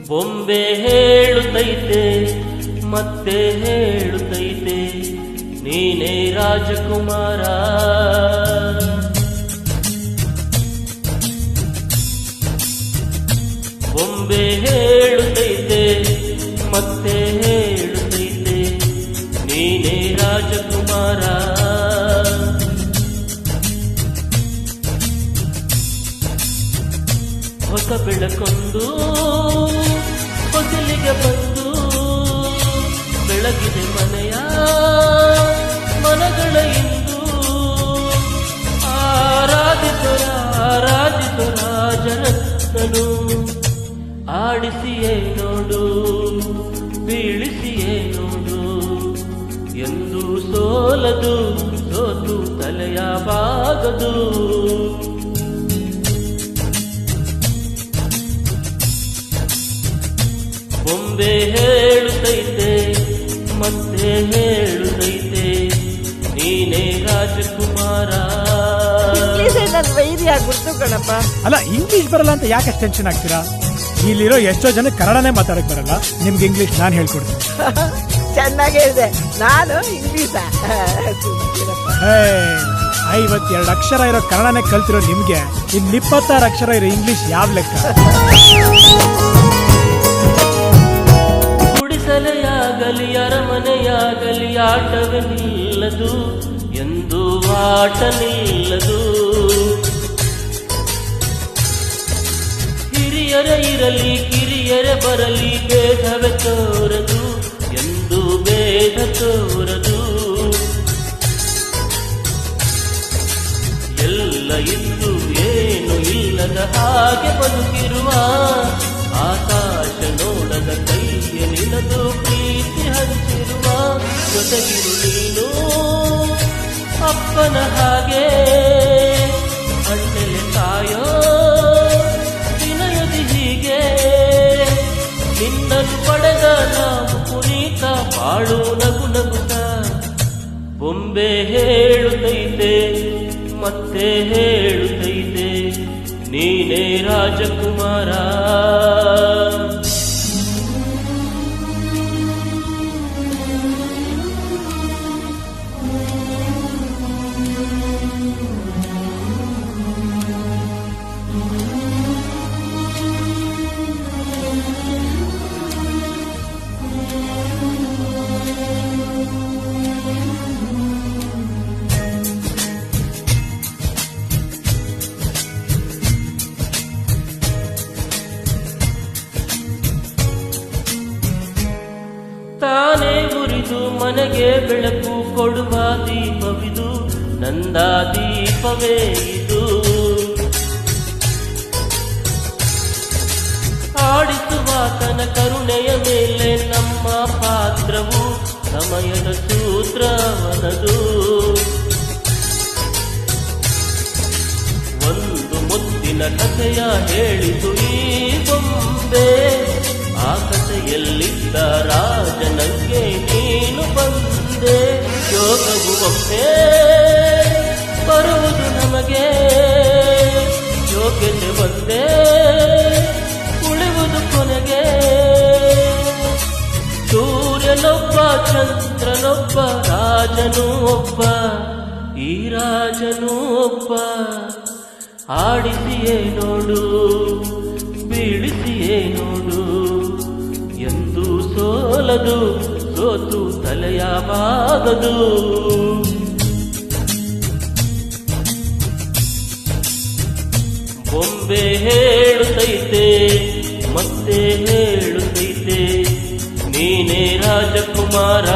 ಬೊಂಬೆ ಹೇಳುತ್ತೈತೆ ಮತ್ತೆ ಹೇಳುತ್ತೈತೆ ನೀನೇ ರಾಜಕುಮಾರ. ಬೊಂಬೆ ಹೇಳುತ್ತೈತೆ ಮತ್ತೆ ಹೇಳುತ್ತೈತೆ ನೀನೇ ರಾಜಕುಮಾರ. ಹೊಸ ಬೆಳಕೊಂದು ಹೊಸಲಿಗೆ ಬಂದು ಬೆಳಗಿದೆ ಮನೆಯ ಮನಗಳ ಇಂದು. ಆರಾಧಿತು ರಾಜರತ್ನನು ಆಡಿಸಿಯೇ ನೋಡು ಬೀಳಿಸಿಯೇ ನೋಡು ಎಂದು ಸೋಲದು ಸೋತು ತಲೆಯ ಬಾಗದು. ಬೊಂಬೆ ಹೇಳುತ್ತೈತೆ ಮತ್ತೆ ಹೇಳುತ್ತೈತೆ ನೀನೇ ರಾಜಕುಮಾರ. ನನ್ನ ವೈದ್ಯ ಗುರ್ತು ಕಣಪ್ಪ. ಅಲ್ಲ ಇಂಗ್ಲಿಷ್ ಬರಲ್ಲ ಅಂತ ಯಾಕೆ ಟೆನ್ಷನ್ ಆಗ್ತೀರಾ? ಇಲ್ಲಿರೋ ಎಷ್ಟೋ ಜನ ಕನ್ನಡನೇ ಮಾತಾಡಕ್ ಬರಲ್ಲ, ನಿಮ್ಗೆ ಇಂಗ್ಲಿಷ್ ನಾನು ಹೇಳ್ಕೊಡ್ತೀನಿ. ಚೆನ್ನಾಗೇ ಇದೆ, ನಾನು ಇಂಗ್ಲಿಷ. 52 ಅಕ್ಷರ ಇರೋ ಕನ್ನಡನೇ ಕಲ್ತಿರೋ ನಿಮ್ಗೆ ಇನ್ನು 26 ಅಕ್ಷರ ಇರೋ ಇಂಗ್ಲಿಷ್ ಯಾವ ಲೆಕ್ಕ? ಗುಡಿಸಲೆಯಾಗಲಿ ಅರಮನೆಯಾಗಲಿ ಆಟವೇ ನಿಲ್ಲದು ಎಂದು ಆಟ ನಿಲ್ಲದು. ಹಿರಿಯರೇ ಇರಲಿ ಕಿರಿಯರೇ ಬರಲಿ ಭೇದವೇ ತೋರದು ಎಂದು ಭೇದ ತೋರದು. ಎಲ್ಲ ಇದ್ದು ಏನು ಇಲ್ಲದ ಹಾಗೆ ಬದುಕಿರುವ ಆಕಾಶ ನೋಡದ ಕೈಯ ನಿನದು ಪ್ರೀತಿ ಹಂಚಿರುವ ಜೊತೆಗಿರು ನೀನು ಅಪ್ಪನ ಹಾಗೆ ಅಣ್ಣೆಲೆ ಕಾಯೋ ವಿನಯದಿ ಹೀಗೆ ನಿನ್ನನ್ನು ಪಡೆದ ನಾವು ಪುನೀತ ಬಾಳು ನಗು ನಗುತ್ತ. ಬೊಂಬೆ ಹೇಳುತ್ತೈತೆ ಮತ್ತೆ ಹೇಳುತ್ತೈತೆ ನೀನೇ ರಾಜಕುಮಾರ. ತಾನೇ ಉರಿದು ಮನೆಗೆ ಬೆಳಕು ಕೊಡುವ ದೀಪವಿದು ನಂದ ದೀಪವೇ ಇದು. ಆಡಿಸುವ ತನ ಕರುಣೆಯ ಮೇಲೆ ನಮ್ಮ ಪಾತ್ರವು ಸಮಯದ ಸೂತ್ರವನದು. ಒಂದು ಮುತ್ತಿನ ಕಥೆಯ ಹೇಳಿತು ಈ ಬೊಂಬೆ, ಆ ಕಥೆಯಲ್ಲಿದ್ದ ರಾಜನಂಗೆ ನೀನು ಬಂದೆ. ಯೋಗವು ಒಮ್ಮೆ ಬರುವುದು ನಮಗೆ, ಯೋಗ್ಯತೆ ಒಂದೇ ಉಳಿಯುವುದು ಕೊನೆಗೆ. ಸೂರ್ಯನೊಬ್ಬ ಚಂದ್ರನೊಬ್ಬ ರಾಜನು ಒಬ್ಬ, ಈ ರಾಜನು ಒಬ್ಬ. ಆಡಿಸಿಯೇ ನೋಡು ಬೀಳಿಸಿಯೇ ನೋಡು ಎಂದು ಸೋಲದು ಸೋತು ತಲೆಯ ಬಾಗದು. ಬೊಂಬೆ ಹೇಳುತ್ತೈತೆ ಮತ್ತೆ ಹೇಳುತ್ತೈತೆ ನೀನೇ ರಾಜಕುಮಾರ.